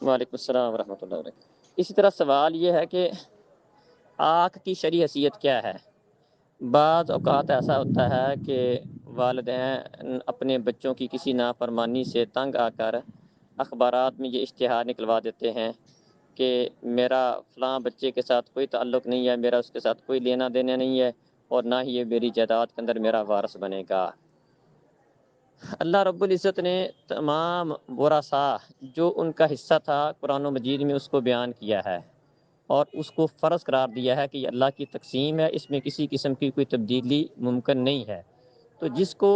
وعلیکم السلام ورحمۃ اللہ وبرکاتہ۔ اسی طرح سوال یہ ہے کہ آنکھ کی شرعی حیثیت کیا ہے؟ بعض اوقات ایسا ہوتا ہے کہ والدین اپنے بچوں کی کسی نافرمانی سے تنگ آ کر اخبارات میں یہ اشتہار نکلوا دیتے ہیں کہ میرا فلاں بچے کے ساتھ کوئی تعلق نہیں ہے، میرا اس کے ساتھ کوئی لینا دینا نہیں ہے، اور نہ ہی یہ میری جائیداد کے اندر میرا وارث بنے گا۔ اللہ رب العزت نے تمام ورثاء جو ان کا حصہ تھا قرآن و مجید میں اس کو بیان کیا ہے، اور اس کو فرض قرار دیا ہے کہ یہ اللہ کی تقسیم ہے، اس میں کسی قسم کی کوئی تبدیلی ممکن نہیں ہے۔ تو جس کو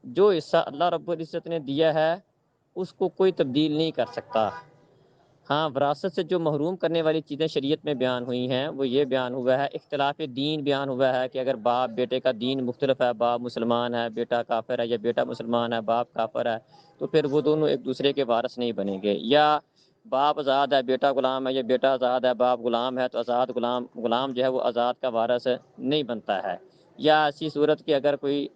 جو حصہ اللہ رب العزت نے دیا ہے اس کو کوئی تبدیل نہیں کر سکتا۔ ہاں، وراثت سے جو محروم کرنے والی چیزیں شریعت میں بیان ہوئی ہیں وہ یہ بیان ہوا ہے، اختلاف دین بیان ہوا ہے کہ اگر باپ بیٹے کا دین مختلف ہے، باپ مسلمان ہے بیٹا کافر ہے، یا بیٹا مسلمان ہے باپ کافر ہے، تو پھر وہ دونوں ایک دوسرے کے وارث نہیں بنیں گے۔ یا باپ آزاد ہے بیٹا غلام ہے، یا بیٹا آزاد ہے باپ غلام ہے، تو آزاد غلام جو ہے وہ آزاد کا وارث نہیں بنتا ہے۔ یا ایسی صورت کہ اگر کوئی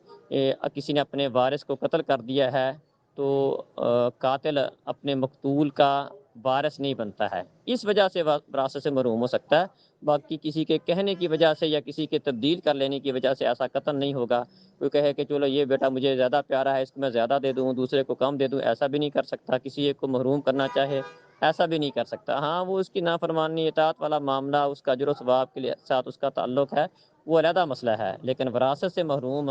کسی نے اپنے وارث کو قتل کر دیا ہے تو قاتل اپنے مقتول کا وارث نہیں بنتا ہے، اس وجہ سے وراثت سے محروم ہو سکتا ہے۔ باقی کسی کے کہنے کی وجہ سے یا کسی کے تبدیل کر لینے کی وجہ سے ایسا قتل نہیں ہوگا۔ کوئی کہے کہ چلو یہ بیٹا مجھے زیادہ پیارا ہے، اس کو میں زیادہ دے دوں، دوسرے کو کم دے دوں، ایسا بھی نہیں کر سکتا۔ کسی ایک کو محروم کرنا چاہے ایسا بھی نہیں کر سکتا۔ ہاں، وہ اس کی نافرمانی اطاعت والا معاملہ، اس کا اجر و ثواب کے ساتھ اس کا تعلق ہے، وہ علیحدہ مسئلہ ہے، لیکن وراثت سے محروم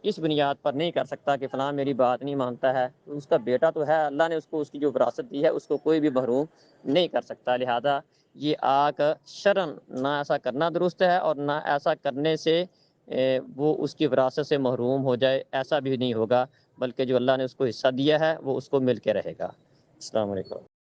اس بنیاد پر نہیں کر سکتا کہ فلاں میری بات نہیں مانتا ہے، اس کا بیٹا تو ہے، اللہ نے اس کو اس کی جو وراثت دی ہے اس کو کوئی بھی محروم نہیں کر سکتا۔ لہذا یہ آنکھ شرعاً نہ ایسا کرنا درست ہے، اور نہ ایسا کرنے سے وہ اس کی وراثت سے محروم ہو جائے، ایسا بھی نہیں ہوگا، بلکہ جو اللہ نے اس کو حصہ دیا ہے وہ اس کو مل کے رہے گا۔ السلام علیکم۔